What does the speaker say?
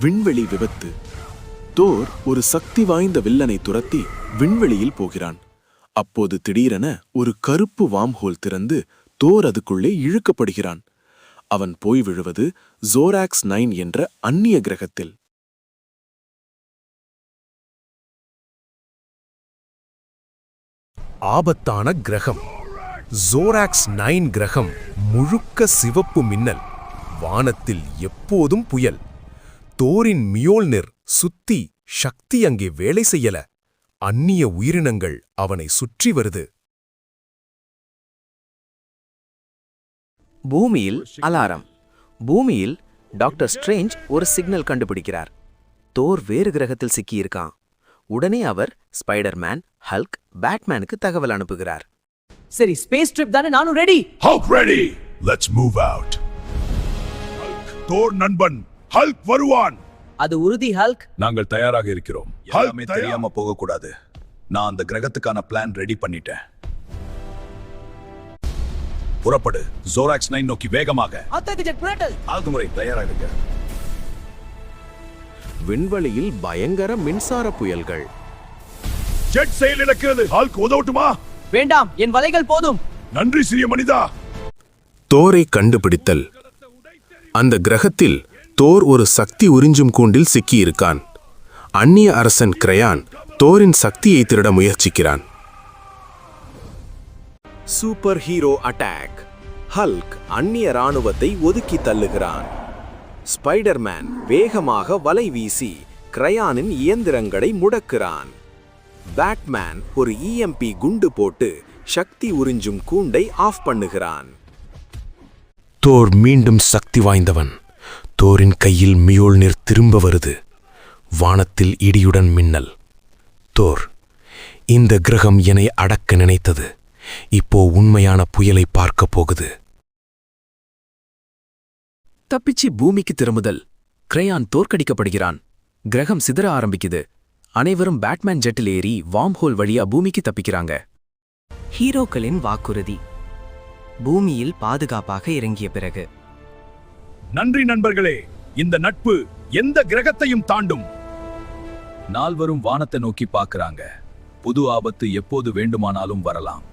விண்வெளி விபத்து. தோர் ஒரு சக்தி வாய்ந்த வில்லனை துரத்தி விண்வெளியில் போகிறான். அப்போது திடீரென ஒரு கருப்பு வார்ம்ஹோல் திறந்து தோர் அதுக்குள்ளே இழுக்கப்படுகிறான். அவன் போய் விழுவது ஜோராக்ஸ் 9 என்ற அந்நிய கிரகத்தில். ஆபத்தான கிரகம் ஜோராக்ஸ் 9 கிரகம். முழுக்க சிவப்பு மின்னல், வானத்தில் எப்போதும் புயல். தோரின் மியோல்னிர் சுத்தி சக்தி அங்கே வேலை செய்யல. அந்நிய உயிரினங்கள் அவனை சுற்றி வருது. பூமியில் அலாரம். பூமியில் டாக்டர் ஸ்ட்ரேஞ்ச் ஒரு சிக்னல் கண்டுபிடிக்கிறார். தோர் வேறு கிரகத்தில் சிக்கியிருக்கான். உடனே அவர் ஸ்பைடர்மேன், ஹல்க், பேட்மேனுக்கு தகவல் அனுப்புகிறார். சரி, ஸ்பேஸ் ட்ரிப் தானே, நானும் ready. Hulk ready, let's move out. Thor நண்பன் ஹல்க் வருவான். அது உறுதி ஹல்க். நாங்கள் தயாராக இருக்கிறோம். எல்லாமே தெரியாம போக கூடாது. நான் அந்த கிரகத்துக்கான பிளான் ரெடி பண்ணிட்டேன். புறப்படு, ஜோராக்ஸ் 9 நோக்கி வேகமாக. ஆகுமுறை தயாராக இருக்க. விண்வெளியில் பயங்கர மின்சார புயல்கள். ஜெட் செயல் இழக்கிறது. ஹல்க் உதவட்டுமா? வேண்டாம், என் வலைகள் போதும். நன்றி சிறிய மனிதா. தோரை கண்டுபிடித்தல். அந்த கிரகத்தில் தோர் ஒரு சக்தி உறிஞ்சும் கூண்டில் சிக்கியிருக்கான். அந்நிய அரசன் கிரையான் தோரின் சக்தியை திருட முயற்சிக்கிறான். Super hero attack. ஹல்க் அந்நிய ராணுவத்தை ஒதுக்கி தள்ளுகிறான். ஸ்பைடர்மேன் வேகமாக வலை வீசி கிரையானின் இயந்திரங்களை முடக்குறான். பேட்மேன் ஒரு EMP குண்டு போட்டு சக்தி உறிஞ்சும் கூண்டை ஆஃப் பண்ணுகிறான். தோர் மீண்டும் சக்தி வாய்ந்தவன். தோரின் கையில் மியோல்னிர் திரும்ப வருது. வானத்தில் இடியுடன் மின்னல். தோர், இந்த கிரகம் என்னை அடக்க நினைத்தது. இப்போ உண்மையான புயலை பார்க்க போகுது. தப்பிச்சு பூமிக்கு திரும்புதல். கிரையான் தோற்கடிக்கப்படுகிறான். கிரகம் சிதற ஆரம்பிக்குது. அனைவரும் பேட்மேன் ஜெட்டில் ஏறி வார்ம்ஹோல் வழியா பூமிக்கு தப்பிக்கிறாங்க. ஹீரோக்களின் வாக்குறுதி. பூமியில் பாதுகாப்பாக இறங்கிய பிறகு. நன்றி நண்பர்களே, இந்த நட்பு எந்த கிரகத்தையும் தாண்டும். நால்வரும் வானத்தை நோக்கி பார்க்கறாங்க. புது ஆபத்து எப்போது வேண்டுமானாலும் வரலாம்.